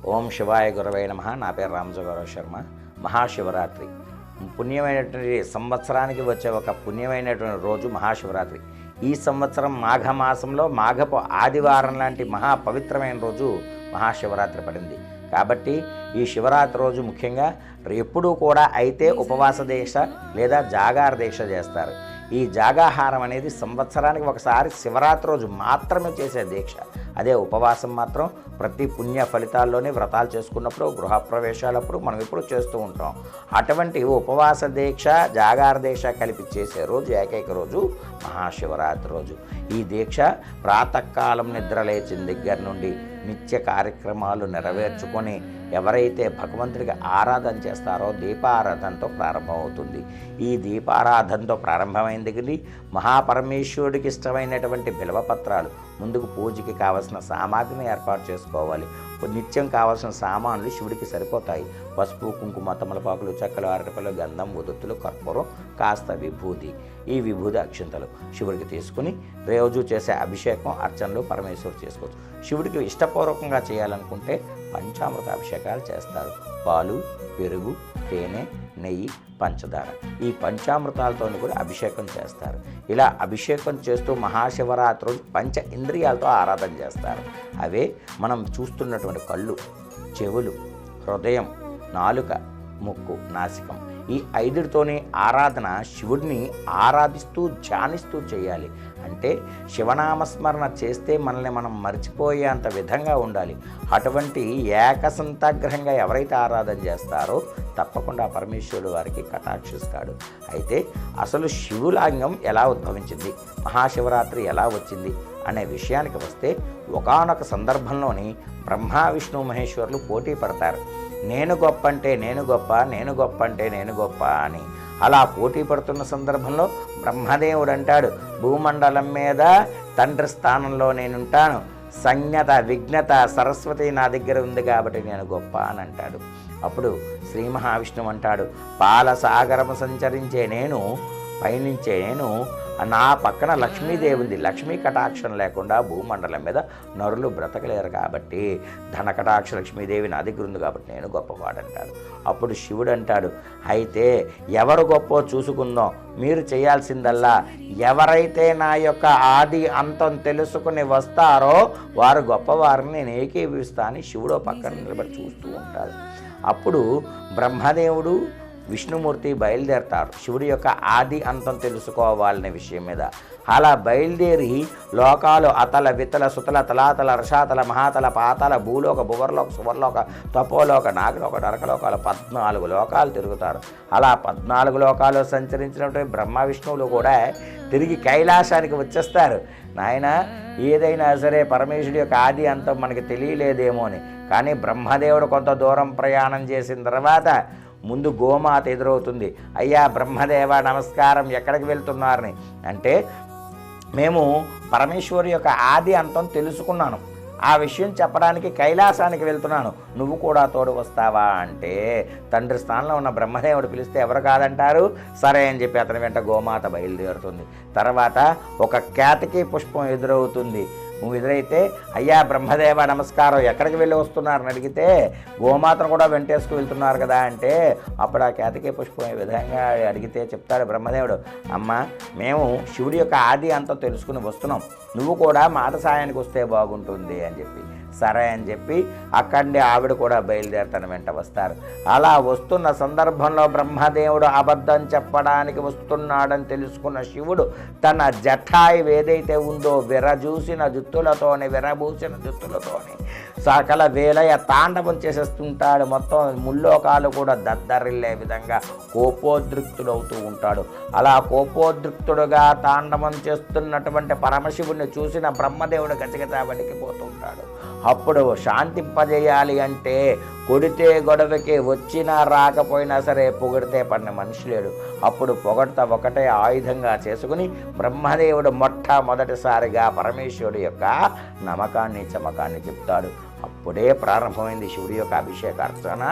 ఓం శివాయ గురవే నమః. నా పేరు రామజోగరావు శర్మ. మహాశివరాత్రి పుణ్యమైనటువంటి సంవత్సరానికి వచ్చే ఒక పుణ్యమైనటువంటి రోజు మహాశివరాత్రి. ఈ సంవత్సరం మాఘమాసంలో మాఘపు ఆదివారం లాంటి మహాపవిత్రమైన రోజు మహాశివరాత్రి పడింది. కాబట్టి ఈ శివరాత్రి రోజు ముఖ్యంగా ఎప్పుడూ కూడా అయితే ఉపవాస దీక్ష లేదా జాగార దీక్ష చేస్తారు. ఈ జాగాహారం అనేది సంవత్సరానికి ఒకసారి శివరాత్రి రోజు మాత్రమే చేసే దీక్ష. అదే ఉపవాసం మాత్రం ప్రతి పుణ్య ఫలితాల్లోనే వ్రతాలు చేసుకున్నప్పుడు, గృహప్రవేశాలప్పుడు మనం ఎప్పుడు చేస్తూ ఉంటాం. అటువంటి ఉపవాస దీక్ష జాగార దీక్ష కలిపి చేసే రోజు ఏకైక రోజు మహాశివరాత్రి రోజు. ఈ దీక్ష ప్రాతకాలం నిద్ర లేచిన దగ్గర నుండి నిత్య కార్యక్రమాలు నెరవేర్చుకొని ఎవరైతే భగవంతుడికి ఆరాధన చేస్తారో దీపారాధనతో ప్రారంభమవుతుంది. ఈ దీపారాధనతో ప్రారంభమైన దగ్గర మహాపరమేశ్వరుడికి ఇష్టమైనటువంటి బిల్వపత్రాలు, ముందుకు పూజకి కావలసిన సామాగ్రిని ఏర్పాటు చేసుకోవాలి. నిత్యం కావాల్సిన సామాన్లు శివుడికి సరిపోతాయి. పసుపు, కుంకుమ, తమలపాకులు, చెక్కలు, అరటిపళ్ళు, గంధం, ఉదుత్తులు, కర్పూరం, కాస్త విభూతి. ఈ విభూతి అక్షింతలు శివుడికి తీసుకుని రోజు చేసే అభిషేకం, అర్చనలు పరమేశ్వరుడు చేసుకోవచ్చు. శివుడికి ఇష్టపూర్వకంగా చేయాలనుకుంటే పంచామృత అభిషేకాలు చేస్తారు. పాలు, పెరుగు, తేనె, నెయ్యి, పంచదార, ఈ పంచామృతాలతో కూడా అభిషేకం చేస్తారు. ఇలా అభిషేకం చేస్తూ మహాశివరాత్రి రోజు పంచ ఇంద్రియాలతో ఆరాధన చేస్తారు. అవే మనం చూస్తున్నటువంటి కళ్ళు, చెవులు, హృదయం, నాలుక, ముక్కు, నాసికం. ఈ ఐదుతోనే ఆరాధన శివుడిని ఆరాధిస్తూ ధ్యానిస్తూ చేయాలి. అంటే శివనామస్మరణ చేస్తే మనల్ని మనం మర్చిపోయేంత విధంగా ఉండాలి. అటువంటి ఏకసంతాగ్రహంగా ఎవరైతే ఆరాధన చేస్తారో తప్పకుండా పరమేశ్వరుడు వారికి కటాక్షిస్తాడు. అయితే అసలు శివులాంగం ఎలా ఉద్భవించింది, మహాశివరాత్రి ఎలా వచ్చింది అనే విషయానికి వస్తే ఒకానొక సందర్భంలోని బ్రహ్మ, విష్ణు, మహేశ్వరులు పోటీ పడతారు. నేను గొప్ప అంటే నేను గొప్ప, నేను గొప్ప అంటే నేను గొప్ప అని. అలా పోటీ పడుతున్న సందర్భంలో బ్రహ్మదేవుడు అంటాడు, భూమండలం మీద తండ్రి స్థానంలో నేనుంటాను, సంజ్ఞత విఘ్నత సరస్వతి నా దగ్గర ఉంది కాబట్టి నేను గొప్ప అని అంటాడు. అప్పుడు శ్రీ మహావిష్ణువు అంటాడు, పాలసాగరము సంచరించే నేను, పయనించే నేను, నా పక్కన లక్ష్మీదేవి ఉంది. లక్ష్మీ కటాక్షం లేకుండా భూమండలం మీద నరులు బ్రతకలేరు కాబట్టి ధన కటాక్ష లక్ష్మీదేవి నా దగ్గర ఉంది కాబట్టి నేను గొప్పవాడంటాడు. అప్పుడు శివుడు అంటాడు, అయితే ఎవరు గొప్పో చూసుకుందాం. మీరు చేయాల్సిందల్లా ఎవరైతే నా యొక్క ఆది అంతం తెలుసుకుని వస్తారో వారు గొప్పవారిని నేను ఏకీభవిస్తా అని శివుడు పక్కన నిలబడి చూస్తూ ఉంటాడు. అప్పుడు బ్రహ్మదేవుడు, విష్ణుమూర్తి బయలుదేరతారు శివుడి యొక్క ఆది అంతం తెలుసుకోవాలనే విషయం మీద. అలా బయలుదేరి లోకాలు అతల వితల సుతల తలాతల రషాతల మహాతల పాతల భూలోక భువర్లోక సువర్లోక తపోలోక నాగలోక నరకలోకాలు 14 లోకాలు తిరుగుతారు. అలా 14 లోకాలు సంచరించినటువంటి బ్రహ్మ విష్ణువులు కూడా తిరిగి కైలాసానికి వచ్చేస్తారు. నాయన ఏదైనా సరే పరమేశ్వరుడి యొక్క ఆది అంతం మనకి తెలియలేదేమో అని. కానీ బ్రహ్మదేవుడు కొంత దూరం ప్రయాణం చేసిన తర్వాత ముందు గోమాత ఎదురవుతుంది. అయ్యా బ్రహ్మదేవ నమస్కారం, ఎక్కడికి వెళ్తున్నారని అంటే, మేము పరమేశ్వరు యొక్క ఆది అంతం తెలుసుకున్నాను, ఆ విషయం చెప్పడానికి కైలాసానికి వెళ్తున్నాను, నువ్వు కూడా తోడు వస్తావా అంటే తండ్రి స్థానంలో ఉన్న బ్రహ్మదేవుడు పిలిస్తే ఎవరు కాదంటారు. సరే అని చెప్పి అతని వెంట గోమాత బయలుదేరుతుంది. తర్వాత ఒక కేతకీ పుష్పం ఎదురవుతుంది. నువ్వు ఎదురైతే అయ్యా బ్రహ్మదేవ నమస్కారం, ఎక్కడికి వెళ్ళి వస్తున్నారని అడిగితే గోమాతను కూడా వెంటేసుకు వెళ్తున్నారు కదా అంటే అప్పుడు ఆ కేతకీ పుష్పం ఈ విధంగా అడిగితే చెప్తాడు బ్రహ్మదేవుడు, అమ్మ మేము శివుడి యొక్క ఆది అంతం తెలుసుకుని వస్తున్నాం, నువ్వు కూడా మాత సాయానికి వస్తే బాగుంటుంది అని చెప్పి. సరే అని చెప్పి అక్కడి ఆవిడ కూడా బయలుదేరి తన వెంట వస్తారు. అలా వస్తున్న సందర్భంలో బ్రహ్మదేవుడు అబద్ధం చెప్పడానికి వస్తున్నాడని తెలుసుకున్న శివుడు తన జటాయి ఏదైతే ఉందో విరబూసిన జుత్తులతోని సకల వేలయ తాండవం చేసేస్తుంటాడు. మొత్తం ముల్లోకాలు కూడా దద్దరిల్లే విధంగా కోపోద్రిక్తుడవుతూ ఉంటాడు. అలా కోపోద్రిక్తుడుగా తాండవం చేస్తున్నటువంటి పరమశివుడిని చూసిన బ్రహ్మదేవుడు గజగజ వణికిపోతూ ఉంటాడు. అప్పుడు శాంతింపజేయాలి అంటే కొడితే గొడవకి వచ్చినా రాకపోయినా సరే పొగిడితే పడిన మనిషి లేడు. అప్పుడు పొగడ్త ఒకటే ఆయుధంగా చేసుకుని బ్రహ్మదేవుడు మొట్టమొదటిసారిగా పరమేశ్వరుడు యొక్క నమ్మకాన్ని చమకాన్ని చెప్తాడు. అప్పుడే ప్రారంభమైంది శివుడి యొక్క అభిషేకార్చన.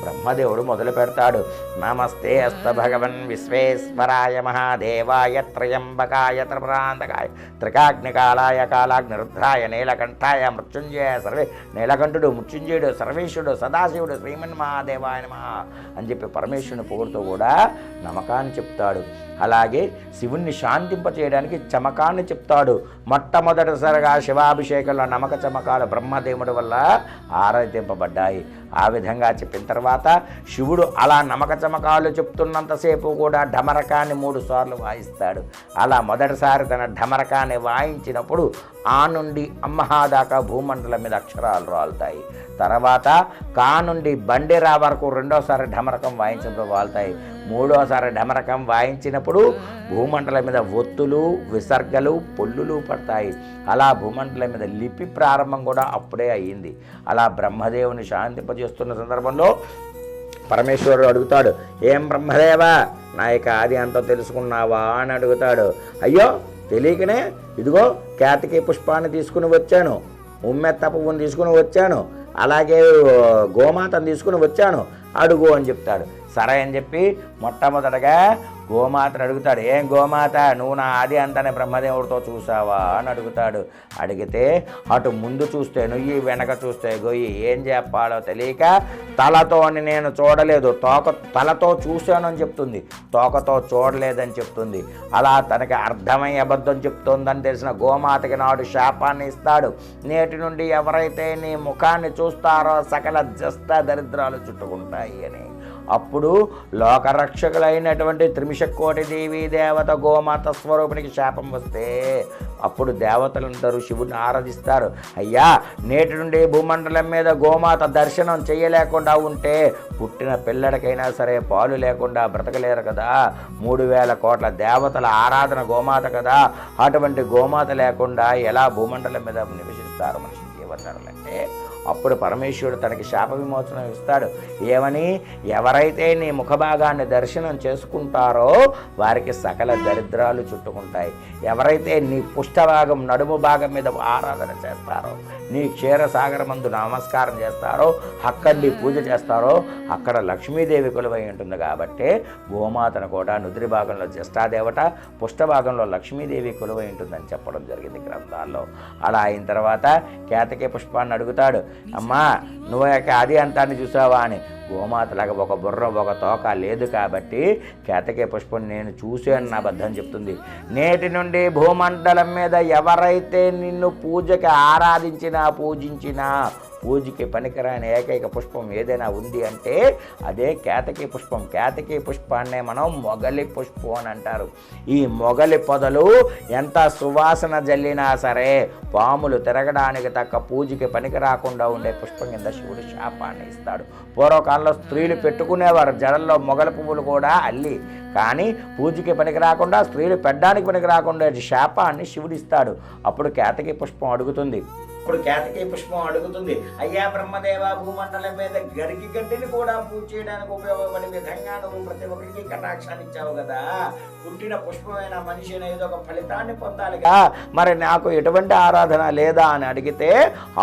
బ్రహ్మదేవుడు మొదలు పెడతాడు. నమస్తే అస్త భగవన్ విశ్వేశ్వరాయ మహాదేవాయ త్రయంబకాయ త్రిపురాంతకాయ త్రికాగ్నికాలాయ కాలాగ్నిరుద్రాయ నీలకంఠాయ మృత్యుంజయ సర్వే నీలకంఠుడు మృత్యుంజయుడు సర్వేశ్వరుడు సదాశివుడు శ్రీమన్ మహాదేవాయ నమః అని చెప్పి పరమేశ్వరుని పొగుడుతూ కూడా నమకాన్ని చెప్తాడు. అలాగే శివుణ్ణి శాంతింపచేయడానికి చమకాన్ని చెప్తాడు. మొట్టమొదటిసారిగా శివాభిషేకంలో నమక చమకాలు బ్రహ్మదేవుడి వల్ల ఆరాధింపబడ్డాయి. ఆ విధంగా చెప్పిన తర్వాత శివుడు అలా నమక చమకాలు చెప్తున్నంతసేపు కూడా ఢమరకాన్ని 3 సార్లు వాయిస్తాడు. అలా మొదటిసారి తన ఢమరకాన్ని వాయించినప్పుడు ఆ నుండి అమ్మహా దాకా భూమండలం మీద అక్షరాలు రాలుతాయి. తర్వాత కా నుండి బండిరా వరకు రెండోసారి ఢమరకం వాయించినప్పుడు వాళ్తాయి. మూడోసారి ఢమరకం వాయించినప్పుడు భూమండలం మీద ఒత్తులు విసర్గలు పొల్లులు పడతాయి. అలా భూమండలం మీద లిపి ప్రారంభం కూడా అప్పుడే అయ్యింది. అలా బ్రహ్మదేవుని శాంతింపజేస్తున్న సందర్భంలో పరమేశ్వరుడు అడుగుతాడు, ఏం బ్రహ్మదేవా నా యొక్క ఆది అంతా తెలుసుకున్నావా అని అడుగుతాడు. అయ్యో తెలియకనే ఇదిగో కేతకీ పుష్పాన్ని తీసుకుని వచ్చాను, ఉమ్మెత్త పువ్వుని తీసుకుని వచ్చాను, అలాగే గోమాతను తీసుకుని వచ్చాను, అడుగు అని చెప్తాడు. సరే అని చెప్పి మొట్టమొదటగా గోమాతను అడుగుతాడు. ఏం గోమాత నువ్వు నా ఆది అంతానే బ్రహ్మదేవుడితో చూసావా అని అడుగుతాడు. అడిగితే అటు ముందు చూస్తే నుయ్యి వెనక చూస్తే గొయ్యి ఏం చెప్పాలో తెలియక తలతోని నేను చూడలేదు తలతో చూశాను అని చెప్తుంది, తోకతో చూడలేదని చెప్తుంది. అలా తనకి అర్థమై అబద్ధం చెప్తుందని తెలిసిన గోమాతకి నాడు శాపాన్ని ఇస్తాడు. నేటి నుండి ఎవరైతే నీ ముఖాన్ని చూస్తారో సకల జస్త దరిద్రాలు చుట్టుకుంటాయి అని. అప్పుడు లోకరక్షకులైనటువంటి త్రిమిషకోటి దేవీ దేవత గోమాత స్వరూపునికి శాపం వస్తే అప్పుడు దేవతలందరూ శివుడిని ఆరాధిస్తారు. అయ్యా నేటి నుండి భూమండలం మీద గోమాత దర్శనం చేయలేకుండా ఉంటే పుట్టిన పిల్లడికైనా సరే పాలు లేకుండా బ్రతకలేరు కదా. 3000 కోట్ల దేవతల ఆరాధన గోమాత కదా. అటువంటి గోమాత లేకుండా ఎలా భూమండలం మీద నివసిస్తారు మనిషి జీవనరులంటే అప్పుడు పరమేశ్వరుడు తనకి శాప విమోచనం ఇస్తాడు. ఏమని? ఎవరైతే నీ ముఖభాగాన్ని దర్శనం చేసుకుంటారో వారికి సకల దరిద్రాలు చుట్టుకుంటాయి. ఎవరైతే నీ పుష్టభాగం నడుము భాగం మీద ఆరాధన చేస్తారో, నీ క్షీరసాగరమందు నమస్కారం చేస్తారో, అక్కడి పూజ చేస్తారో అక్కడ లక్ష్మీదేవి కొలువై ఉంటుంది. కాబట్టి గోమాతను కూడా నుదిరి భాగంలో జ్యేష్ఠాదేవత, పుష్టభాగంలో లక్ష్మీదేవి కొలువై ఉంటుందని చెప్పడం జరిగింది గ్రంథాల్లో. అలా అయిన తర్వాత కేతకీ పుష్పాన్ని అడుగుతాడు, అమ్మా నువ్వు యొక్క ఆది అంతాన్ని చూసావా అని. గోమాతలాగా ఒక బుర్ర ఒక తోక లేదు కాబట్టి కేతకీ పుష్పం నేను చూశాను నా అబద్ధం చెప్తుంది. నేటి నుండి భూమండలం మీద ఎవరైతే నిన్ను పూజకి ఆరాధించినా పూజించినా పూజకి పనికిరాని ఏకైక పుష్పం ఏదైనా ఉంది అంటే అదే కేతకీ పుష్పం. కేతకీ పుష్పాన్నే మనం మొగలి పుష్పం అని అంటారు. ఈ మొగలి పొదలు ఎంత సువాసన జల్లినా సరే పాములు తిరగడానికి తక్క పూజకి పనికి రాకుండా ఉండే పుష్పం కింద శివుడు శాపాన్ని ఇస్తాడు. పూర్వకాలంలో స్త్రీలు పెట్టుకునేవారు జడల్లో మొగలి పువ్వులు కూడా అల్లి, కానీ పూజకి పనికి రాకుండా స్త్రీలు పెట్టడానికి పనికి రాకుండా శాపాన్ని శివుడు ఇస్తాడు. అప్పుడు కేతకీ పుష్పం అడుగుతుంది. అయ్యా బ్రహ్మదేవ భూమండలం మీద గరికి గడ్డిని కూడా పూజ చేయడానికి ఉపయోగపడే విధంగా నువ్వు ప్రతి ఒక్కరికి కటాక్షాన్ని ఇచ్చావు కదా. పుట్టిన పుష్పమైన మనిషిని ఏదో ఒక ఫలితాన్ని పొందాలిగా, మరి నాకు ఎటువంటి ఆరాధన లేదా అని అడిగితే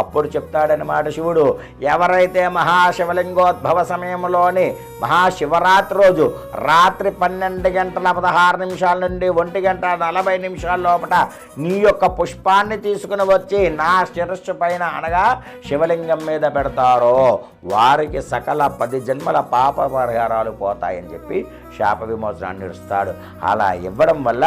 అప్పుడు చెప్తాడనమాట శివుడు. ఎవరైతే మహాశివలింగోద్భవ సమయంలోని మహాశివరాత్రి రోజు రాత్రి 12:16 నుండి 1:40 లోపల నీ యొక్క పుష్పాన్ని తీసుకుని వచ్చి నా శిరస్సు పైన అనగా శివలింగం మీద పెడతారో వారికి సకల 10 జన్మల పాప పరిహారాలు పోతాయని చెప్పి శాప విమోచనాన్ని ఇస్తాడు. అలా ఇవ్వడం వల్ల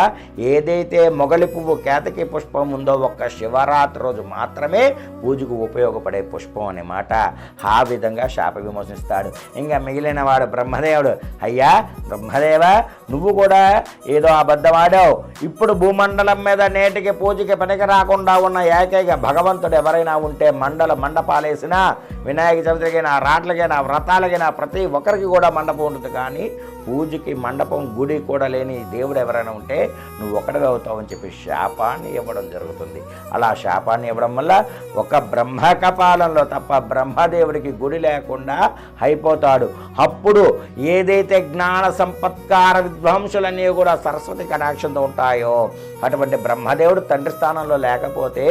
ఏదైతే మొగలి పువ్వు కేతకీ పుష్పం ఉందో ఒక్క శివరాత్రి రోజు మాత్రమే పూజకు ఉపయోగపడే పుష్పం అన్నమాట. ఆ విధంగా శాప విమోచనిస్తాడు. ఇంకా మిగిలిన వాడు బ్రహ్మదేవుడు. అయ్యా బ్రహ్మదేవ నువ్వు కూడా ఏదో అబద్ధమాడావు. ఇప్పుడు భూమండలం మీద నేటికి పూజకి పనికి రాకుండా ఉన్న ఏకైక భగవంతుడు ఎవరైనా ఉంటే మండపాలేసినా వినాయక చవితికైనా రాట్లకైనా వ్రతాలకైనా ప్రతి ఒక్కరికి కూడా మండపం ఉంటుంది. కానీ పూజకి మండపం గుడి కూడా లేని దేవుడు ఎవరైనా ఉంటే నువ్వు ఒక్కడిగా అవుతావని చెప్పి శాపాన్ని ఇవ్వడం జరుగుతుంది. అలా శాపాన్ని ఇవ్వడం వల్ల ఒక బ్రహ్మ కపాలంలో తప్ప బ్రహ్మదేవుడికి గుడి లేకుండా అయిపోతాడు. అప్పుడు ఏదైతే జ్ఞాన సంపత్కార విద్వాంసులన్నీ కూడా సరస్వతి కటాక్షంతో ఉంటాయో అటువంటి బ్రహ్మదేవుడు తండ్రి స్థానంలో లేకపోతే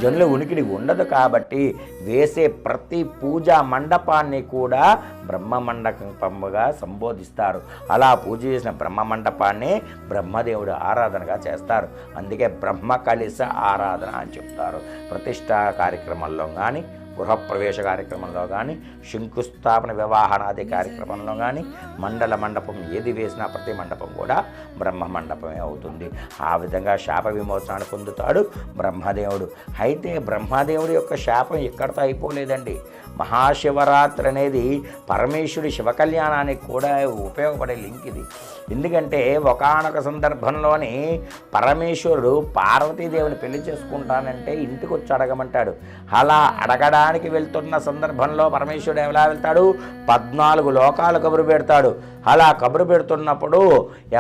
జనులు ఉనికిని ఉండదు కాబట్టి వేసే ప్రతి పూజా మండపాన్ని కూడా బ్రహ్మ మండపముగా సంబోధిస్తారు. అలా పూజ చేసిన బ్రహ్మ మండపాన్ని బ్రహ్మదేవుడు ఆరాధనగా చేస్తారు. అందుకే బ్రహ్మ కలశ ఆరాధన అని చెప్తారు. ప్రతిష్టా కార్యక్రమంలో కానీ, గృహప్రవేశ కార్యక్రమంలో కానీ, శంకుస్థాపన వివాహనాది కార్యక్రమంలో కానీ, మండల మండపం ఏది వేసినా ప్రతి మండపం కూడా బ్రహ్మ మండపమే అవుతుంది. ఆ విధంగా శాప విమోచనాన్ని పొందుతాడు బ్రహ్మదేవుడు. అయితే బ్రహ్మదేవుడి యొక్క శాపం ఇక్కడితో అయిపోలేదండి. మహాశివరాత్రి అనేది పరమేశ్వరుడి శివ కళ్యాణానికి కూడా ఉపయోగపడే లింక్ ఇది. ఎందుకంటే ఒకానొక సందర్భంలోని పరమేశ్వరుడు పార్వతీదేవిని పెళ్లి చేసుకుంటానంటే ఇంటికి వచ్చి అడగమంటాడు. అలా అడగడానికి వెళ్తున్న సందర్భంలో పరమేశ్వరుడు ఎలా వెళ్తాడు? 14 లోకాలు కబురు పెడతాడు. అలా కబురు పెడుతున్నప్పుడు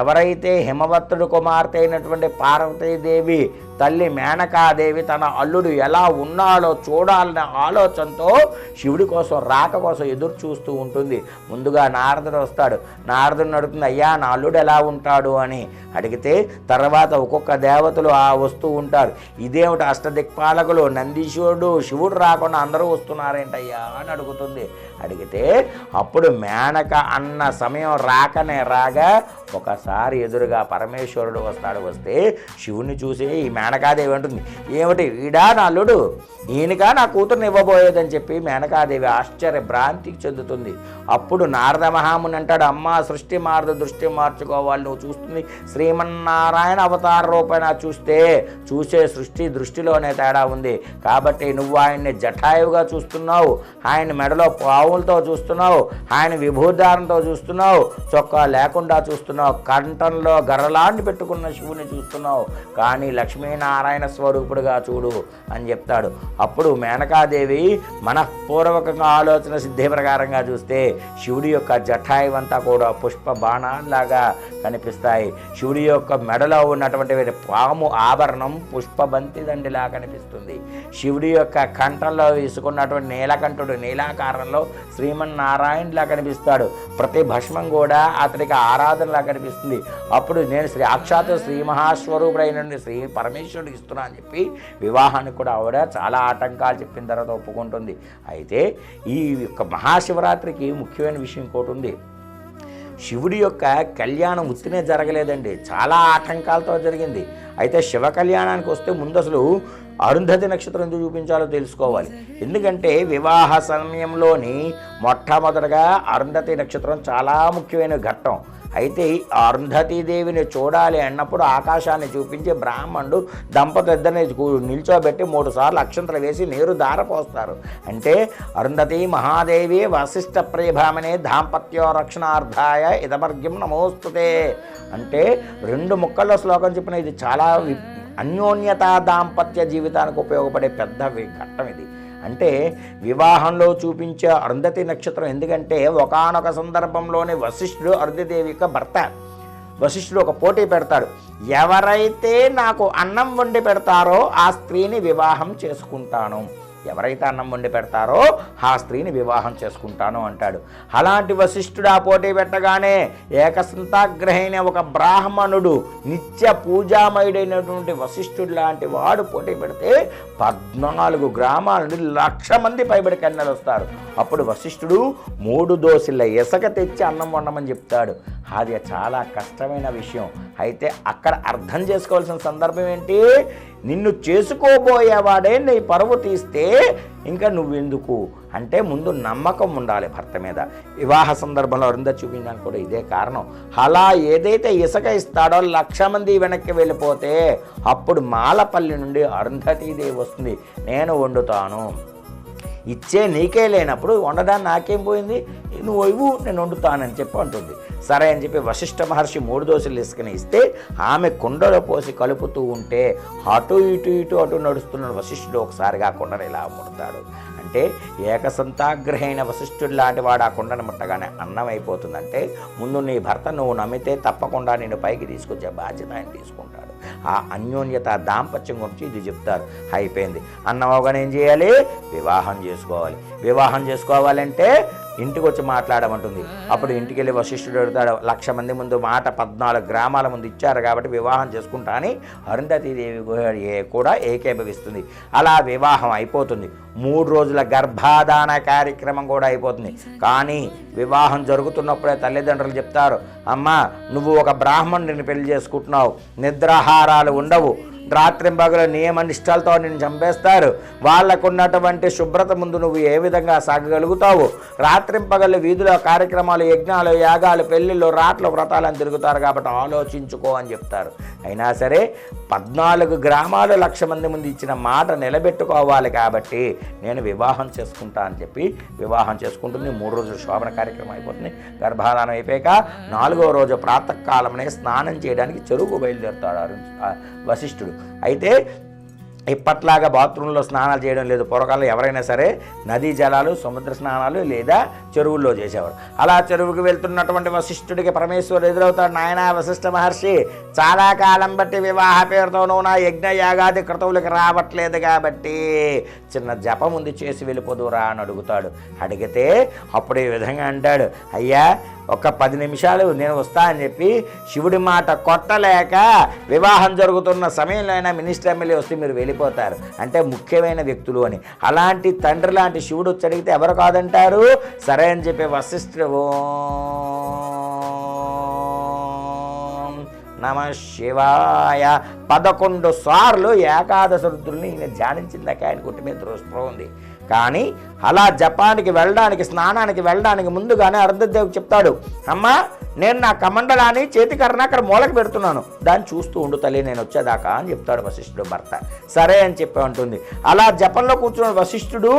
ఎవరైతే హిమవత్తుడు కుమార్తె అయినటువంటి పార్వతీదేవి తల్లి మేనకాదేవి తన అల్లుడు ఎలా ఉన్నాడో చూడాలనే ఆలోచనతో శివుడి కోసం రాక కోసం ఎదురు చూస్తూ ఉంటుంది. ముందుగా నారదుడు వస్తాడు. నారదుడిని అడుగుతుంది, అయ్యా నా అల్లుడు ఎలా ఉంటాడు అని అడిగితే తర్వాత ఒక్కొక్క దేవతలు వస్తూ ఉంటారు. ఇదేమిటి అష్టదిక్పాలకులు నందీశ్వరుడు శివుడు రాకుండా అందరూ వస్తున్నారేంటయ్యా అని అడుగుతుంది. అడిగితే అప్పుడు మేనక అన్న సమయం రాకనే రాగా ఒకసారి ఎదురుగా పరమేశ్వరుడు వస్తాడు. వస్తే శివుని చూసి ఈ మేనకాదేవి అంటుంది, ఏమిటి ఈడా నా అల్లుడు, ఈయనగా నా కూతురుని ఇవ్వబోయేదని చెప్పి మేనకాదేవి ఆశ్చర్య భ్రాంతికి చెందుతుంది. అప్పుడు నారద మహాముని అంటాడు, అమ్మ సృష్టి మారదు, దృష్టి మార్చుకోవాలి. నువ్వు చూస్తుంది శ్రీమన్నారాయణ అవతార రూపేణ చూసే సృష్టి దృష్టిలోనే తేడా ఉంది. కాబట్టి నువ్వు ఆయన్ని జటాయువుగా చూస్తున్నావు, ఆయన మెడలో పావులతో చూస్తున్నావు, ఆయన విభూదారంతో చూస్తున్నావు, చొక్కా లేకుండా చూస్తున్నావు, కంఠంలో గర్రలాంటి పెట్టుకున్న శివుని చూస్తున్నావు, కానీ లక్ష్మీనారాయణ స్వరూపుడుగా చూడు అని చెప్తాడు. అప్పుడు మేనకాదేవి మనఃపూర్వకంగా ఆలోచన సిద్ధి ప్రకారంగా చూస్తే శివుడి యొక్క జటాయువంతా కూడా పుష్ప బాణాల్లాగా కనిపిస్తాయి. శివుడి యొక్క మెడలో ఉన్నటువంటి పాము ఆభరణం పుష్పబంతి దండిలా కనిపిస్తుంది. శివుడి యొక్క కంఠంలో వేసుకున్నటువంటి నీలకంఠుడు నీలాకారంలో శ్రీమన్నారాయణలా కనిపిస్తాడు. ప్రతి భస్మం కూడా అతడికి ఆరాధనలా కనిపిస్తుంది. అప్పుడు నేను సాక్షాత్ శ్రీ మహాస్వరూపుడైన శ్రీ పరమేశ్వరుడికి ఇస్తున్నా అని చెప్పి వివాహానికి కూడా ఆవిడ చాలా ఆటంకాలు చెప్పిన తర్వాత ఒప్పుకుంటుంది. అయితే ఈ యొక్క మహాశివరాత్రికి ముఖ్యమైన విషయం ఇంకోటి ఉంది. శివుడి యొక్క కళ్యాణం ఉత్తినే జరగలేదండి, చాలా ఆటంకాలతో జరిగింది. అయితే శివ కళ్యాణానికి వస్తే ముందు అసలు అరుంధతి నక్షత్రం ఎందుకు చూపించాలో తెలుసుకోవాలి. ఎందుకంటే వివాహ సమయంలోని మొట్టమొదటగా అరుంధతి నక్షత్రం చాలా ముఖ్యమైన ఘట్టం. అయితే అరుంధతీదేవిని చూడాలి అన్నప్పుడు ఆకాశాన్ని చూపించి బ్రాహ్మణుడు దంపతులిద్దరిని నిల్చోబెట్టి 3 సార్లు అక్షంతలు వేసి నీరు దారపోస్తారు. అంటే అరుంధతి మహాదేవి వశిష్ఠ ప్రియభామనే దాంపత్యో రక్షణార్థాయ ఇదమర్గ్యం నమోస్తుతే అంటే 2 ముక్కల్లో శ్లోకం చెప్పిన ఇది చాలా అన్యోన్యత దాంపత్య జీవితానికి ఉపయోగపడే పెద్ద ఘట్టం ఇది. అంటే వివాహంలో చూపించే అరుంధతి నక్షత్రం. ఎందుకంటే ఒకానొక సందర్భంలోనే వశిష్ఠుడు అరుంధతిదేవి యొక్క భర్త వశిష్ఠుడు ఒక పోటీ పెడతాడు. ఎవరైతే నాకు అన్నం వండి పెడతారో ఆ స్త్రీని వివాహం చేసుకుంటాను, ఎవరైతే అన్నం వండి పెడతారో ఆ స్త్రీని వివాహం చేసుకుంటాను అంటాడు. అలాంటి వశిష్ఠుడు ఆ పోటీ పెట్టగానే ఏకసంతాగ్రహైన ఒక బ్రాహ్మణుడు నిత్య పూజామయుడైనటువంటి వశిష్ఠుడు లాంటి వాడు పోటీ పెడితే 14 గ్రామాల నుండి 1,00,000 మంది పైబడి కన్యలు వస్తారు. అప్పుడు వశిష్ఠుడు 3 దోసిళ్ళ ఇసక తెచ్చి అన్నం వండమని చెప్తాడు. అది చాలా కష్టమైన విషయం. అయితే అక్కడ అర్థం చేసుకోవాల్సిన సందర్భం ఏంటి? నిన్ను చేసుకోబోయేవాడే నీ పరువు తీస్తే ఇంకా నువ్వెందుకు అంటే ముందు నమ్మకం ఉండాలి భర్త మీద. వివాహ సందర్భంలో అరుంధతి చూపించడానికి కూడా ఇదే కారణం. అలా ఏదైతే ఇసుక ఇస్తాడో 1,00,000 మంది వెనక్కి వెళ్ళిపోతే అప్పుడు మాలపల్లి నుండి అరుంధతీదేవి వస్తుంది, నేను వండుతాను, ఇచ్చే నీకే లేనప్పుడు వండడానికి నాకేం పోయింది, నువ్వు ఇవ్వు నేను వండుతానని చెప్పి అంటుంది. సరే అని చెప్పి వశిష్ఠ మహర్షి 3 దోశలు ఇసుకని ఇస్తే ఆమె కుండలో పోసి కలుపుతూ ఉంటే అటు ఇటు నడుస్తున్న వశిష్ఠుడు ఒకసారిగా కుండను ఇలా ముడతాడు. అంటే ఏకసంతాగ్రహైన వశిష్ఠుడు లాంటి వాడు ఆ కుండను ముట్టగానే అన్నం అయిపోతుందంటే ముందు నీ భర్త నువ్వు నమ్మితే తప్పకుండా నేను పైకి తీసుకొచ్చే బాధ్యత ఆయన తీసుకుంటాడు. ఆ అన్యోన్యత దాంపత్యం గురించి ఇది చెప్తారు. అయిపోయింది, అన్నం అవగానే ఏం చేయాలి? వివాహం చేసుకోవాలి. వివాహం చేసుకోవాలంటే ఇంటికి వచ్చి మాట్లాడమంటుంది. అప్పుడు ఇంటికి వెళ్ళి వశిష్ఠుడు అడుగుతాడు, 1,00,000 మంది ముందు మాట 14 గ్రామాల ముందు ఇచ్చారు కాబట్టి వివాహం చేసుకుంటా అని అరుంధతీదేవి కూడా ఏకీభవిస్తుంది. అలా వివాహం అయిపోతుంది. 3 రోజుల గర్భాధాన కార్యక్రమం కూడా అయిపోతుంది. కానీ వివాహం జరుగుతున్నప్పుడే తల్లిదండ్రులు చెప్తారు, అమ్మా నువ్వు ఒక బ్రాహ్మణుడిని పెళ్లి చేసుకుంటున్నావు, నిద్రాహారాలు ఉండవు, రాత్రింబగలు నియమ నిష్ఠలతో నిన్ను చంపేస్తారు, వాళ్ళకున్నటువంటి శుభ్రత ముందు నువ్వు ఏ విధంగా సాగగలుగుతావు, రాత్రింపగలు వీధిలో కార్యక్రమాలు, యజ్ఞాలు, యాగాలు, పెళ్ళిళ్ళు, రాట్లు, వ్రతాలను తిరుగుతారు కాబట్టి ఆలోచించుకో అని చెప్తారు. అయినా సరే 14 గ్రామాలు 1,00,000 మంది ముందు ఇచ్చిన మాట నిలబెట్టుకోవాలి కాబట్టి నేను వివాహం చేసుకుంటా అని చెప్పి వివాహం చేసుకుంటుంది. 3 రోజులు శోభన కార్యక్రమం అయిపోతుంది. గర్భాధానం అయిపోయాక 4వ రోజు ప్రాతకాలమనే స్నానం చేయడానికి చెరువుకు బయలుదేరుతాడు వశిష్ఠుడు. అయితే ఇప్పట్లాగా బాత్రూంలో స్నానాలు చేయడం లేదు. పూర్వకాలంలో ఎవరైనా సరే నదీ జలాలు, సముద్ర స్నానాలు లేదా చెరువుల్లో చేసేవారు. అలా చెరువుకు వెళ్తున్నటువంటి వశిష్ఠుడికి పరమేశ్వరుడు ఎదురవుతాడు. నాయన వశిష్ఠ మహర్షి, చాలా కాలం బట్టి వివాహ పేరుతోనూ నా యజ్ఞ యాగాది క్రతువులకు రావట్లేదు కాబట్టి చిన్న జపం ఉంది, చేసి వెళ్ళిపోదురా అని అడుగుతాడు. అడిగితే అప్పుడు ఈ విధంగా అంటాడు, అయ్యా ఒక 10 నిమిషాలు నేను వస్తా అని చెప్పి శివుడి మాట కొట్టలేక వివాహం జరుగుతున్న సమయంలో అయినా మినిస్టర్ ఎమ్మెల్యే వస్తే మీరు వెళ్ళిపోతారు అంటే ముఖ్యమైన వ్యక్తులు అని. అలాంటి తండ్రి లాంటి శివుడు వచ్చి అడిగితే ఎవరు కాదంటారు? సరే అని చెప్పి వశిష్ఠుడు నమ శివాయ 11 సార్లు ఏకాదశ రుద్రుల్ని ఈయన ధ్యానించిందాక ఆయన కుట్టి మీద దృష్టి ఉంది. కానీ అలా జపానికి వెళ్ళడానికి, స్నానానికి వెళ్ళడానికి ముందుగానే అరుంధతీదేవికి చెప్తాడు, అమ్మా నేను నా కమండలాన్ని చేతికరణ అక్కడ మూలకి పెడుతున్నాను, దాన్ని చూస్తూ ఉండు తల్లి నేను వచ్చేదాకా అని చెప్తాడు వశిష్ఠుడు భర్త. సరే అని చెప్పి ఉంటుంది. అలా జపంలో కూర్చున్న వశిష్ఠుడు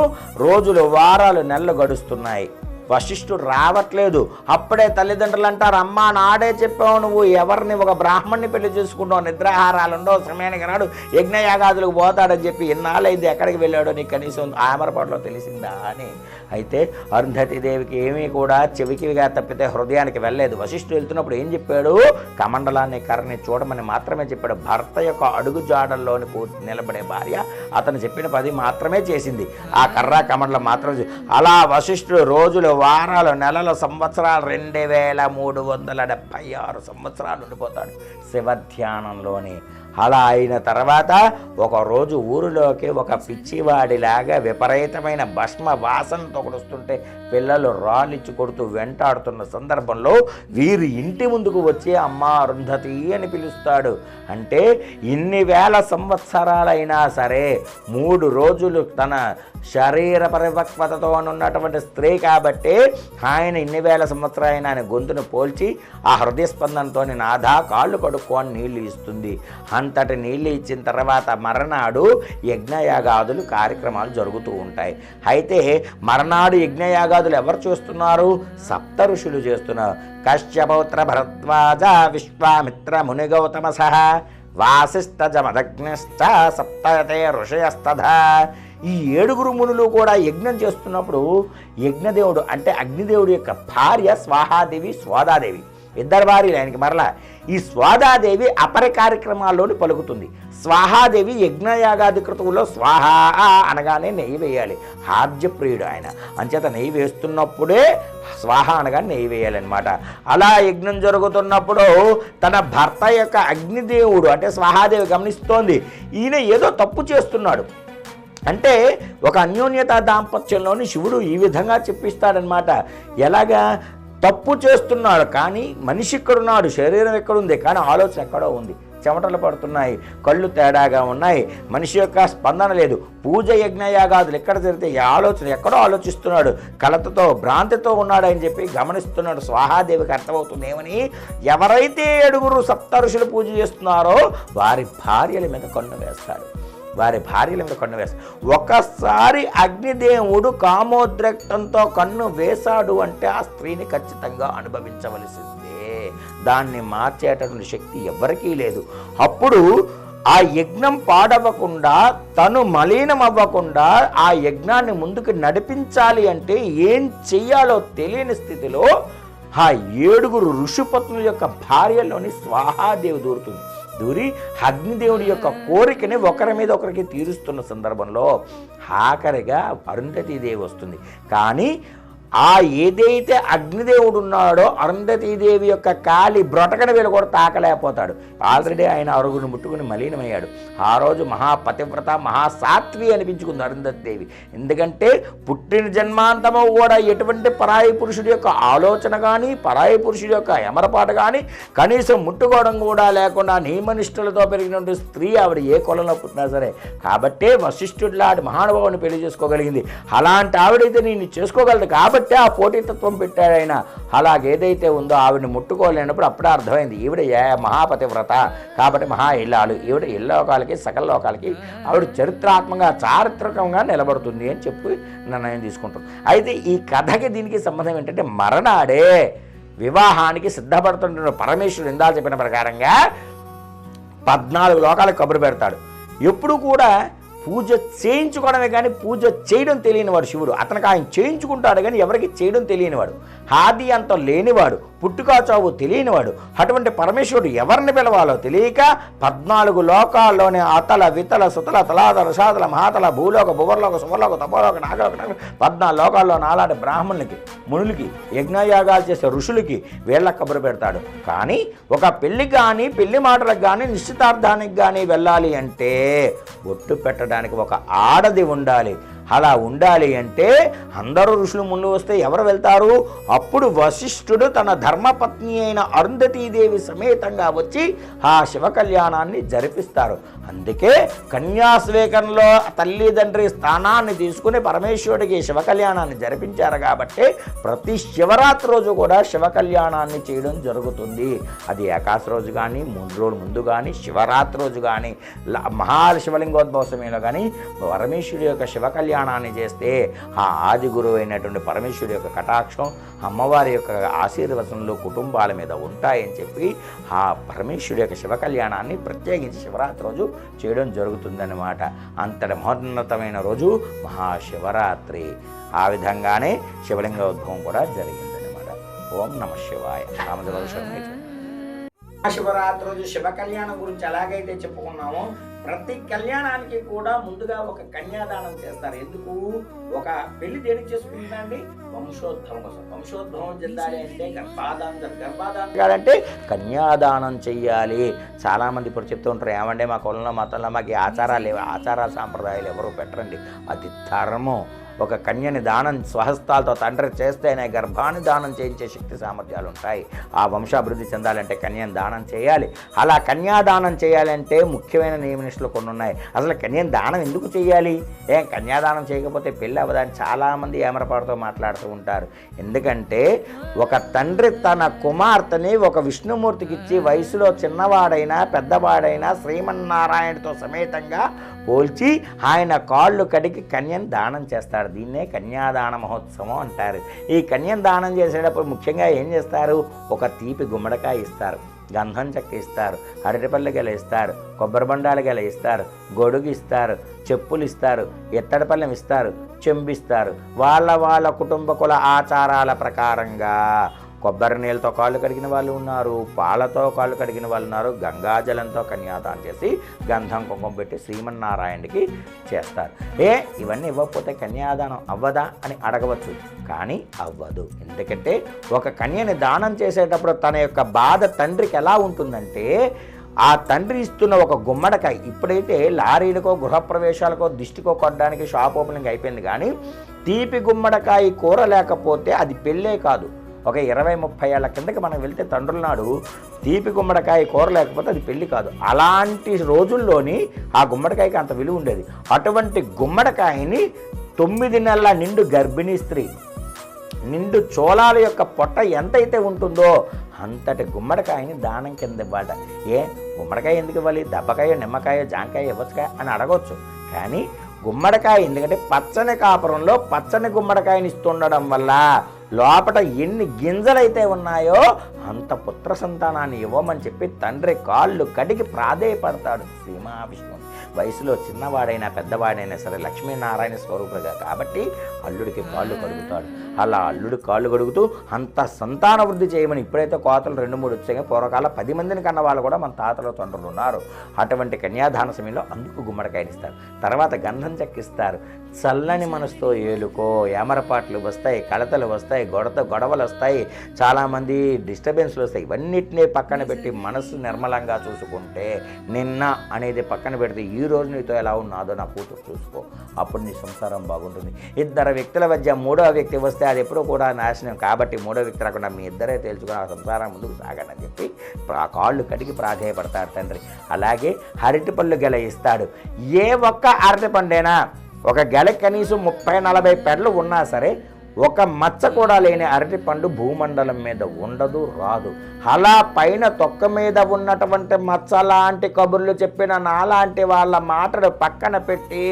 రోజులు, వారాలు, నెలలు గడుస్తున్నాయి. వశిష్ఠుడు రావట్లేదు. అప్పుడే తల్లిదండ్రులు అంటారు, అమ్మా నాడే చెప్పావు, నువ్వు ఎవరిని ఒక బ్రాహ్మణ్ణి పెళ్లి చేసుకుంటావు, నిద్రాహారాలు ఉండవు, సమయానికి రాడు, యజ్ఞయాగాదులకు పోతాడని చెప్పి ఇన్నాళ్ళైంది, ఎక్కడికి వెళ్ళాడో నీకు కనీసం ఆమరపాటులో తెలిసిందా అని. అయితే అరుంధతీదేవికి ఏమీ కూడా చెవికివిగా తప్పితే హృదయానికి వెళ్ళలేదు. వశిష్ఠుడు వెళ్తున్నప్పుడు ఏం చెప్పాడు? కమండలాన్ని, కర్రని చూడమని మాత్రమే చెప్పాడు. భర్త యొక్క అడుగు జాడల్లోని నిలబడే భార్య అతను చెప్పిన 10 మాత్రమే చేసింది. ఆ కర్ర కమండలం మాత్రమే. అలా వశిష్ఠుడు రోజులు, వారాలు, నెలలు, సంవత్సరాలు 2376 సంవత్సరాలు ఉండిపోతాడు శివధ్యానంలోని. అలా అయిన తర్వాత ఒకరోజు ఊరిలోకి ఒక పిచ్చివాడిలాగా విపరీతమైన భస్మ వాసనతో వస్తుంటే పిల్లలు రాళ్ళిచ్చి కొడుతూ వెంటాడుతున్న సందర్భంలో వీరి ఇంటి ముందుకు వచ్చి అమ్మ అరుంధతి అని పిలుస్తాడు. అంటే ఇన్ని వేల సంవత్సరాలైనా సరే 3 రోజులు తన శరీర పరిపక్వతతో ఉన్నటువంటి స్త్రీ కాబట్టి ఆయన ఇన్ని వేల సంవత్సరాలైన ఆయన గొంతును పోల్చి ఆ హృదయ స్పందనతో నాదా కాళ్ళు కడుక్కొని నీళ్లు ఇస్తుంది. అంతటి నీళ్ళు ఇచ్చిన తర్వాత మర్నాడు యజ్ఞయాగాదులు కార్యక్రమాలు జరుగుతూ ఉంటాయి. అయితే మర్నాడు యజ్ఞయాగాదులు ఎవరు చేస్తున్నారు? సప్త ఋషులు చేస్తున్నారు. కశ్యపౌత్ర భరద్వాజ విశ్వామిత్ర మునిగౌతమ సహ వాసిష్ఠ జమదగ్నిశ్చ సప్తతే ఋషయస్తథా. ఈ 7 మునులు కూడా యజ్ఞం చేస్తున్నప్పుడు యజ్ఞదేవుడు అంటే అగ్నిదేవుడు యొక్క భార్య స్వాహాదేవి, స్వాదాదేవి, 2 భార్యలు ఆయనకి. మరలా ఈ స్వాదాదేవి అపరి కార్యక్రమాల్లోని పలుకుతుంది. స్వాహాదేవి యజ్ఞయాగాది క్రతువుల్లో స్వాహ అనగానే నెయ్యి వేయాలి. హార్జప్రియుడు ఆయన, అంచేత నెయ్యి వేస్తున్నప్పుడే స్వాహ అనగానే నెయ్యి వేయాలన్నమాట. అలా యజ్ఞం జరుగుతున్నప్పుడు తన భర్త యొక్క అగ్నిదేవుడు అంటే స్వాహాదేవి గమనిస్తోంది, ఈయన ఏదో తప్పు చేస్తున్నాడు. అంటే ఒక అన్యోన్యత దాంపత్యంలోని శివుడు ఈ విధంగా చెప్పిస్తాడనమాట. ఎలాగా? తప్పు చేస్తున్నాడు కానీ మనిషి ఎక్కడున్నాడు, శరీరం ఎక్కడుంది కానీ ఆలోచన ఎక్కడో ఉంది. చెమటలు పడుతున్నాయి, కళ్ళు తేడాగా ఉన్నాయి, మనిషి యొక్క స్పందన లేదు. పూజ యజ్ఞయాగాదులు ఎక్కడ జరిగితే ఈ ఆలోచన ఎక్కడో ఆలోచిస్తున్నాడు, కలతతో భ్రాంతితో ఉన్నాడని చెప్పి గమనిస్తున్నాడు. స్వాహాదేవికి అర్థమవుతుంది ఏమని? ఎవరైతే 7 సప్త ఋషులు పూజ చేస్తున్నారో వారి భార్యల మీద కన్ను వేస్తాడు. ఒకసారి అగ్నిదేవుడు కామోద్రేక్తంతో కన్ను వేశాడు అంటే ఆ స్త్రీని ఖచ్చితంగా అనుభవించవలసిందే. దాన్ని మార్చేటటువంటి శక్తి ఎవరికీ లేదు. అప్పుడు ఆ యజ్ఞం పాడవకుండా, తను మలీనం అవ్వకుండా ఆ యజ్ఞాన్ని ముందుకు నడిపించాలి అంటే ఏం చెయ్యాలో తెలియని స్థితిలో ఆ 7 ఋషిపత్నుల యొక్క భార్యలోని స్వాహాదేవి దూరి అగ్నిదేవుడి యొక్క కోరికని ఒకరి మీద ఒకరికి తీరుస్తున్న సందర్భంలో ఆఖరిగా అరుంధతీదేవి వస్తుంది. కానీ ఆ ఏదైతే అగ్నిదేవుడు ఉన్నాడో అరుంధతీదేవి యొక్క కాలి బ్రొటకన వీళ్ళు కూడా తాకలేకపోతాడు. ఆల్రెడీ ఆయన అరుగును ముట్టుకుని మలీనమయ్యాడు. ఆ రోజు మహాపతివ్రత మహాసాత్వి అనిపించుకుంది అరుంధతీదేవి. ఎందుకంటే పుట్టిన జన్మాంతము కూడా ఎటువంటి పరాయి పురుషుడి యొక్క ఆలోచన కానీ పరాయి పురుషుడి యొక్క ఎమరపాటు కానీ కనీసం ముట్టుకోవడం కూడా లేకుండా నియమనిష్టలతో పెరిగినటువంటి స్త్రీ ఆవిడ ఏ కులంలో పుట్టినా సరే. కాబట్టే వశిష్ఠుడు లాంటి మహానుభావుని పెళ్లి చేసుకోగలిగింది. అలాంటి ఆవిడైతే నేను చేసుకోగలదు కాబట్టి ఆ పోటీతత్వం పెట్టాడు ఆయన. అలాగేదైతే ఉందో ఆవిడని ముట్టుకోలేనప్పుడు అప్పుడే అర్థమైంది ఈవిడ మహాపతివ్రత కాబట్టి మహా ఇల్లాలు, ఈవిడ ఇల్లోకాలకి సకల లోకాలకి ఆవిడ చారిత్రకంగా నిలబడుతుంది అని చెప్పి నిర్ణయం తీసుకుంటాం. అయితే ఈ కథకి దీనికి సంబంధం ఏంటంటే మరణాడే వివాహానికి సిద్ధపడుతుంటున్న పరమేశ్వరుడు ఇందా చెప్పిన ప్రకారంగా 14 లోకాలకు కబురు పెడతాడు. ఎప్పుడు కూడా పూజ చేయించుకోవడమే కానీ పూజ చేయడం తెలియనివాడు శివుడు. అతనికి ఆయన చేయించుకుంటాడు కానీ ఎవరికి చేయడం తెలియనివాడు, హాది అంతం లేనివాడు, పుట్టుకా చావు తెలియనివాడు. అటువంటి పరమేశ్వరుడు ఎవరిని పిలవాలో తెలియక 14 లోకాల్లోనే అతల వితల సుతల తలాతల సాతల మహాతల భూలోక భువర్లోక సువర్లోక తపోలోక నాగలోక 14 లోకాల్లో నాలాంటి బ్రాహ్మణులకి మునులకి యజ్ఞయాగాలు చేసే ఋషులకి వీళ్ళ కబురు పెడతాడు. కానీ ఒక పెళ్లికి కానీ పెళ్లి మాటలకు కానీ నిశ్చితార్థానికి కానీ వెళ్ళాలి అంటే బొట్టు పెట్టడానికి ఒక ఆడది ఉండాలి. అలా ఉండాలి అంటే అందరూ ఋషులు ముందు వస్తే ఎవరు వెళ్తారు? అప్పుడు వశిష్ఠుడు తన ధర్మపత్ని అయిన అరుంధతీదేవి సమేతంగా వచ్చి ఆ శివ కళ్యాణాన్ని జరిపిస్తారు. అందుకే కన్యాస్వీకరణలో తల్లిదండ్రి స్థానాన్ని తీసుకుని పరమేశ్వరుడికి శివ కళ్యాణాన్ని జరిపించారు. కాబట్టి ప్రతి శివరాత్రి రోజు కూడా శివ కళ్యాణాన్ని చేయడం జరుగుతుంది. అది ఏకాశి రోజు కానీ 3 రోజుల ముందు కానీ శివరాత్రి రోజు కానీ మహాశివలింగోద్భవ సమయంలో కానీ పరమేశ్వరుడి యొక్క శివ కళ్యాణాన్ని చేస్తే ఆ ఆది గురువు అయినటువంటి పరమేశ్వరుడి యొక్క కటాక్షం అమ్మవారి యొక్క ఆశీర్వచనలు కుటుంబాల మీద ఉంటాయని చెప్పి ఆ పరమేశ్వరుడి యొక్క శివ కళ్యాణాన్ని ప్రత్యేకించి శివరాత్రి రోజు చేయడం జరుగుతుందన్నమాట. అంతటి మహోన్నతమైన రోజు మహాశివరాత్రి. ఆ విధంగానే శివలింగ ఉద్భవం కూడా జరిగిందన్నమాట. ఓం నమ శివాయ. శివరాత్రి రోజు శివ కళ్యాణం గురించి ఎలాగైతే చెప్పుకున్నామో ప్రతి కళ్యాణానికి కూడా ముందుగా ఒక కన్యాదానం చేస్తారు. ఎందుకు? ఒక పెళ్లి దేనికి చేసుకుంటుందండి? వంశోద్భవం కోసం. వంశోద్భవం చెందాలి అంటే గర్భాధానం అంటే కన్యాదానం చెయ్యాలి. చాలామంది ఇప్పుడు చెప్తూ ఉంటారు, ఏమంటే మా కులంలో మతంలో మాకు ఆచారాలు లేవు. ఆచార సాంప్రదాయాలు ఎవరు పెట్టరండి, అది ధర్మం. ఒక కన్యని దానం స్వహస్తాలతో తండ్రి చేస్తేనే గర్భాన్ని దానం చేయించే శక్తి సామర్థ్యాలు ఉంటాయి. ఆ వంశాభివృద్ధి చెందాలంటే కన్యను దానం చేయాలి. అలా కన్యాదానం చేయాలంటే ముఖ్యమైన నియమనిష్టలు కొన్ని ఉన్నాయి. అసలు కన్యను దానం ఎందుకు చేయాలి? కన్యాదానం చేయకపోతే పెళ్ళి అవ్వదని చాలామంది ఏమరపాటుతో మాట్లాడుతూ ఉంటారు. ఎందుకంటే ఒక తండ్రి తన కుమార్తెని ఒక విష్ణుమూర్తికి ఇచ్చి వయసులో చిన్నవాడైనా పెద్దవాడైనా శ్రీమన్నారాయణతో సమేతంగా పోల్చి ఆయన కాళ్ళు కడిగి కన్యను దానం చేస్తాడు. దీన్నే కన్యాదాన మహోత్సవం అంటారు. ఈ కన్యను దానం చేసేటప్పుడు ముఖ్యంగా ఏం చేస్తారు? ఒక తీపి గుమ్మడికాయ ఇస్తారు, గంధం చెక్క ఇస్తారు, అరటిపళ్ళు గెల ఇస్తారు, కొబ్బరి బండాలు గెల ఇస్తారు, గొడుగు ఇస్తారు, చెప్పులు ఇస్తారు, ఎత్తడిపళ్ళెం ఇస్తారు, చెంబిస్తారు. వాళ్ళ కుటుంబ కుల ఆచారాల ప్రకారంగా కొబ్బరి నీళ్ళతో కాళ్ళు కడిగిన వాళ్ళు ఉన్నారు, పాలతో కాళ్ళు కడిగిన వాళ్ళు ఉన్నారు. గంగాజలంతో కన్యాదానం చేసి గంధం కుంకుమ పెట్టి శ్రీమన్నారాయణుడికి చేస్తారు. ఇవన్నీ ఇవ్వకపోతే కన్యాదానం అవ్వదా అని అడగవచ్చు, కానీ అవ్వదు. ఎందుకంటే ఒక కన్యని దానం చేసేటప్పుడు తన యొక్క బాధ తండ్రికి ఎలా ఉంటుందంటే ఆ తండ్రి ఇస్తున్న ఒక గుమ్మడికాయ, ఇప్పుడైతే లారీలకో గృహప్రవేశాలకో దిష్టికో కొట్టడానికి షాప్ ఓపెనింగ్ అయిపోయింది, కానీ తీపి గుమ్మడికాయ కూర లేకపోతే అది పెళ్ళే కాదు. ఒక 20-30 ఏళ్ల కిందకి మనం వెళ్తే తండ్రుల నాడు తీపి గుమ్మడికాయ కూర లేకపోతే అది పెళ్ళి కాదు. అలాంటి రోజుల్లోని ఆ గుమ్మడికాయకి అంత విలువ ఉండేది. అటువంటి గుమ్మడికాయని 9 నెలల నిండు గర్భిణీ స్త్రీ నిండు చోళాల యొక్క పొట్ట ఎంతైతే ఉంటుందో అంతటి గుమ్మడికాయని దానం కింద ఇవ్వాలి. గుమ్మడికాయ ఎందుకు ఇవ్వాలి? దెబ్బకాయ నిమ్మకాయ జాంకాయ ఇవ్వచ్చుగా అని అడగవచ్చు. కానీ గుమ్మడికాయ ఎందుకంటే పచ్చని కాపురంలో పచ్చని గుమ్మడికాయని ఇస్తుండడం వల్ల లోపట ఎన్ని గింజలైతే ఉన్నాయో అంత పుత్ర సంతానాన్ని ఇవ్వమని చెప్పి తండ్రి కాళ్ళు కడిగి ప్రాధేయపడతాడు శ్రీ మహావిష్ణువు. వయసులో చిన్నవాడైనా పెద్దవాడైనా సరే లక్ష్మీనారాయణ స్వరూపుడుగా కాబట్టి అల్లుడికి కాళ్ళు కడుగుతాడు. అలా అల్లుడి కాళ్ళు కడుగుతూ అంత సంతాన వృద్ధి చేయమని. ఇప్పుడైతే కోతలు 2-3 వచ్చాయి, పూర్వకాల 10 మందిని కన్న వాళ్ళు కూడా మన తాతలు తండ్రులు ఉన్నారు. అటువంటి కన్యాదాన సమయంలో అందుకు గుమ్మడికాయనిస్తారు. తర్వాత గంధం చెక్కిస్తారు. చల్లని మనసుతో ఏలుకో. ఏమరపాట్లు వస్తాయి, కలతలు వస్తాయి, గొడవలు వస్తాయి, చాలామంది డిస్టర్బెన్స్లు వస్తాయి. ఇవన్నిటినీ పక్కన పెట్టి మనసు నిర్మలంగా చూసుకుంటే, నిన్న అనేది పక్కన పెడితే ఈ రోజు నీతో ఎలా ఉన్నాదో నా కూతురు చూసుకో, అప్పుడు నీ సంసారం బాగుంటుంది. ఇద్దరు వ్యక్తుల మధ్య మూడవ వ్యక్తి వస్తే అది ఎప్పుడూ కూడా నాశనం. కాబట్టి మూడో వ్యక్తి రాకుండా మీ ఇద్దరే తేల్చుకుని ఆ సంసారం ముందుకు సాగండి అని చెప్పి ఆ కాళ్ళు కడిగి ప్రాధేయపడతాడు తండ్రి. అలాగే అరటిపళ్ళు గెల ఇస్తాడు. ఏ ఒక్క అరటిపండైనా ఒక గెల కనీసం 30-40 పెడలు ఉన్నా సరే ఒక మచ్చ కూడా లేని అరటిపండు భూమండలం మీద ఉండదు, రాదు. అలా పైన తొక్క మీద ఉన్నటువంటి మచ్చ లాంటి కబుర్లు చెప్పిన నాలాంటి వాళ్ళ మాటలు పక్కన పెట్టి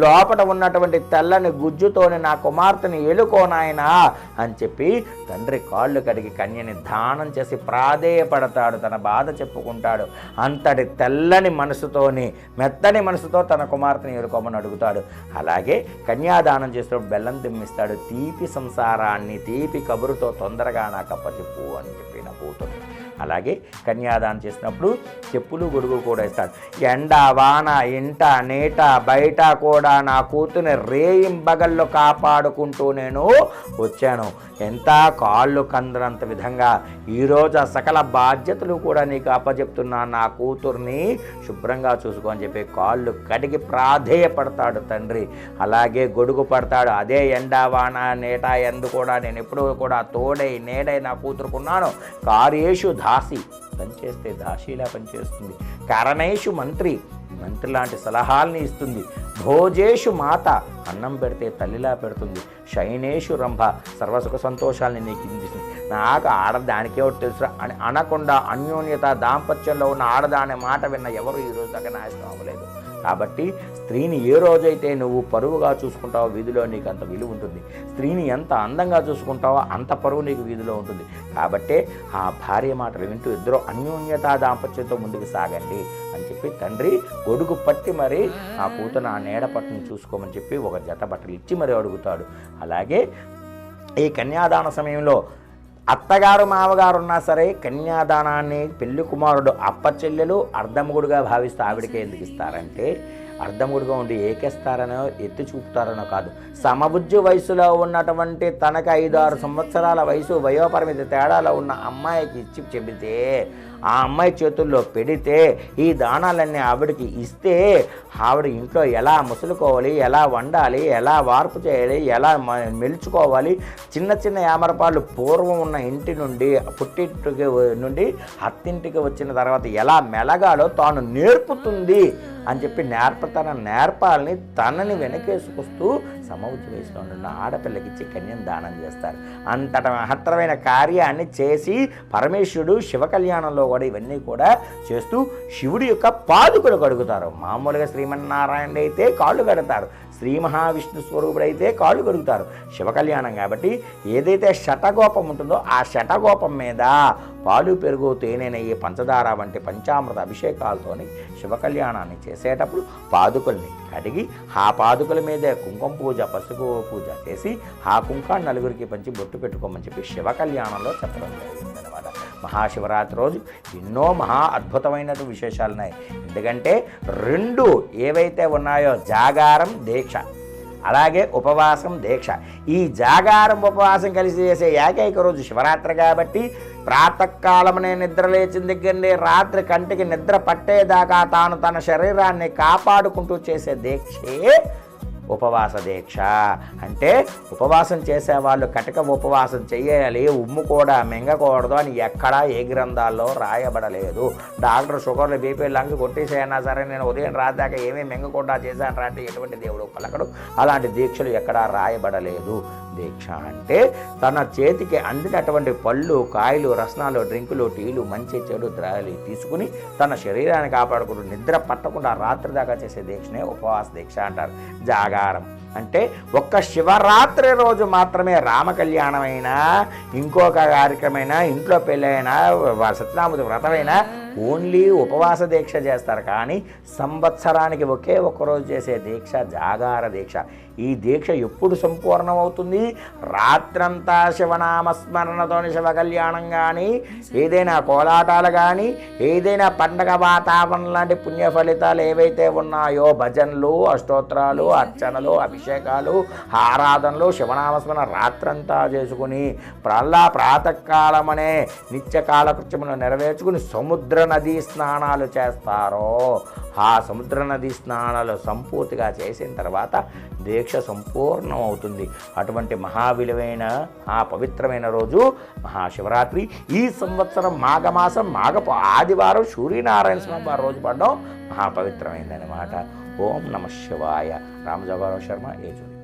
లోపల ఉన్నటువంటి తెల్లని గుజ్జుతోని నా కుమార్తెని ఎలుకోనాయనా అని చెప్పి తండ్రి కాళ్ళు కడిగి కన్యని దానం చేసి ప్రాధేయపడతాడు, తన బాధ చెప్పుకుంటాడు. అంతటి తెల్లని మనసుతోని మెత్తని మనసుతో తన కుమార్తెని ఎలుకోమని అడుగుతాడు. అలాగే కన్యాదానం చేసినప్పుడు బెల్లం తిమ్మిస్తాడు. తీపి సంసారాన్ని తీపి కబురుతో తొందరగా నాకు అప్పచెప్పు అని చెప్పి నా కూతురు. అలాగే కన్యాదానం చేసినప్పుడు చెప్పులు గొడుగు కూడా ఇస్తాడు. ఎండ వాన ఇంట నీట బయట కూడా నా కూతుని రేయింబగల్లో కాపాడుకుంటూ నేను వచ్చాను. ఎంత కాళ్ళు కందనంత విధంగా ఈరోజు ఆ సకల బాధ్యతలు కూడా నీకు అప్పచెప్తున్నా, నా కూతుర్ని శుభ్రంగా చూసుకో అని చెప్పి కాళ్ళు కడిగి ప్రాధేయపడతాడు తండ్రి. అలాగే గొడుగు పడతాడు. అదే ఎండ వాన నీట ఎందు కూడా నేను ఎప్పుడూ కూడా తోడై నేడై నా కూతురుకున్నాను. కార్యేషు దాసి, పనిచేస్తే దాసీలా పనిచేస్తుంది. కరణేషు మంత్రి లాంటి సలహాల్ని ఇస్తుంది. భోజేషు మాత, అన్నం పెడితే తల్లిలా పెడుతుంది. శయనేషు రంభ, సర్వసుఖ సంతోషాలని నీకు ఇందిస్తుంది. నాకు ఆడదానికే ఒకటి తెలుసు అని అనకుండా అన్యోన్యత దాంపత్యంలో ఉన్న ఆడదాని మాట విన్న ఎవరు ఈరోజు దాకా నాశనం అవ్వలేదు. కాబట్టి స్త్రీని ఏ రోజైతే నువ్వు పరువుగా చూసుకుంటావో వీధిలో నీకు అంత విలువ ఉంటుంది. స్త్రీని ఎంత అందంగా చూసుకుంటావో అంత పరువు నీకు వీధిలో ఉంటుంది. కాబట్టే ఆ భార్య మాటలు వింటూ ఇద్దరు అన్యోన్యతా దాంపత్యంతో ముందుకు సాగండి అని చెప్పి తండ్రి గొడుగు పట్టి మరి ఆ కూతురు ఆ నీడ పట్టుని చూసుకోమని చెప్పి ఒక జత బట్టలు ఇచ్చి మరి అడుగుతాడు. అలాగే ఈ కన్యాదాన సమయంలో అత్తగారు మామగారు ఉన్నా సరే కన్యాదానాన్ని పెళ్లి కుమారుడు అప్పచెల్లెలు అర్ధముగుడుగా భావిస్తూ ఆవిడకే ఎందుకు ఇస్తారంటే, అర్ధముడుగా ఉండి ఏకేస్తారనో ఎత్తి చూపుతారనో కాదు. సమబుద్ధి వయసులో ఉన్నటువంటి తనకు 5-6 సంవత్సరాల వయసు వయోపరిమితి తేడాలో ఉన్న అమ్మాయికి ఇచ్చి చెబితే, ఆ అమ్మాయి చేతుల్లో పెడితే, ఈ దానాలన్నీ ఆవిడకి ఇస్తే ఆవిడ ఇంట్లో ఎలా ముసులుకోవాలి, ఎలా వండాలి, ఎలా వార్పు చేయాలి, ఎలా మెలుచుకోవాలి, చిన్న చిన్న యామరపాలు పూర్వం ఉన్న ఇంటి నుండి పుట్టింటికి నుండి అత్తింటికి వచ్చిన తర్వాత ఎలా మెలగాలో తాను నేర్పుతుంది అని చెప్పి నేర్పాలని తనని వెనకేసుకొస్తూ సమవుజ్జ వయసులో ఉన్న ఆడపిల్లకి ఇచ్చి కన్యను దానం చేస్తారు. అంతట మహత్తరమైన కార్యాన్ని చేసి పరమేశ్వరుడు శివ కళ్యాణంలో కూడా ఇవన్నీ కూడా చేస్తూ శివుడి యొక్క పాదుకలు కడుగుతారు. మామూలుగా శ్రీమన్నారాయణుడు అయితే కాళ్ళు కడతారు, శ్రీ మహావిష్ణు స్వరూపుడైతే కాళ్ళు కడుగుతారు. శివ కళ్యాణం కాబట్టి ఏదైతే శటగోపం ఉంటుందో ఆ శటగోపం మీద పాలు పెరుగు తేనె నెయ్యి పంచదార వంటి పంచామృత అభిషేకాలతోని శివ కళ్యాణాన్ని చేసేటప్పుడు పాదుకల్ని కడిగి ఆ పాదుకల మీదే కుంకుమ పూజ పసుపు పూజ చేసి ఆ కుంకాన్ని నలుగురికి పంచి బొట్టు పెట్టుకోమని చెప్పి శివ కళ్యాణంలో చెప్పడం జరిగిందనమాట. మహాశివరాత్రి రోజు ఎన్నో మహా అద్భుతమైనటువంటి విశేషాలు ఉన్నాయి. ఎందుకంటే 2 ఏవైతే ఉన్నాయో జాగారం దీక్ష, అలాగే ఉపవాసం దీక్ష. ఈ జాగారం ఉపవాసం కలిసి చేసే ఏకైక రోజు శివరాత్రి కాబట్టి ప్రాతకాలమునే నిద్ర లేచిన దగ్గరనే రాత్రి కంటికి నిద్ర పట్టేదాకా తాను తన శరీరాన్ని కాపాడుకుంటూ చేసే దీక్షే ఉపవాస దీక్ష. అంటే ఉపవాసం చేసేవాళ్ళు కటక ఉపవాసం చేయాలి, ఉమ్ము కూడా మింగకూడదు అని ఎక్కడా ఏ గ్రంథాల్లో రాయబడలేదు. డాక్టర్ షుగర్లు బీపీ లంగ్ కొట్టేసేయన్నా సరే నేను ఉదయం రాదాకా ఏమీ మింగకుండా చేశాను అంటే ఎటువంటి దేవుడు పలకడు. అలాంటి దీక్షలు ఎక్కడా రాయబడలేదు. దీక్ష అంటే తన చేతికి అందినటువంటి పళ్ళు కాయలు రసనాలు డ్రింకులు టీలు మంచి చెడు ద్రాలి తీసుకుని తన శరీరాన్ని కాపాడుకుంటూ నిద్ర పట్టకుండా రాత్రి దాకా చేసే దీక్షనే ఉపవాస దీక్ష అంటారు. జాగారం అంటే ఒక్క శివరాత్రి రోజు మాత్రమే రామ కళ్యాణమైనా ఇంకొక కార్యక్రమైనా ఇంట్లో పెళ్ళైనా సత్యనారాయణ వ్రతమైనా ఓన్లీ ఉపవాస దీక్ష చేస్తారు. కానీ సంవత్సరానికి ఒకే ఒక్కరోజు చేసే దీక్ష జాగార దీక్ష. ఈ దీక్ష ఎప్పుడు సంపూర్ణమవుతుంది? రాత్రంతా శివనామస్మరణతోని శివ కళ్యాణం కానీ, ఏదైనా కోలాటాలు కానీ, ఏదైనా పండగ వాతావరణం లాంటి పుణ్య ఫలితాలు ఏవైతే ఉన్నాయో, భజనలు, అష్టోత్తరాలు, అర్చనలు, అభిషేకాలు, ఆరాధనలు, శివనామస్మరణ రాత్రంతా చేసుకుని ప్రాతకాలమనే నిత్య కాలకృత్యమును నెరవేర్చుకుని సముద్ర నదీ స్నానాలు చేస్తారో, ఆ సముద్ర నదీ స్నానాలు సంపూర్తిగా చేసిన తర్వాత దీక్ష సంపూర్ణం అవుతుంది. అటువంటి మహావిలువైన ఆ పవిత్రమైన రోజు మహాశివరాత్రి. ఈ సంవత్సరం మాఘమాసం మాఘపు ఆదివారం సూర్యనారాయణ స్వామి వారి రోజు పడడం మహాపవిత్రమైందనమాట. ఓం నమ శివాయ. రామజోగారావు శర్మ, ఏజూరి.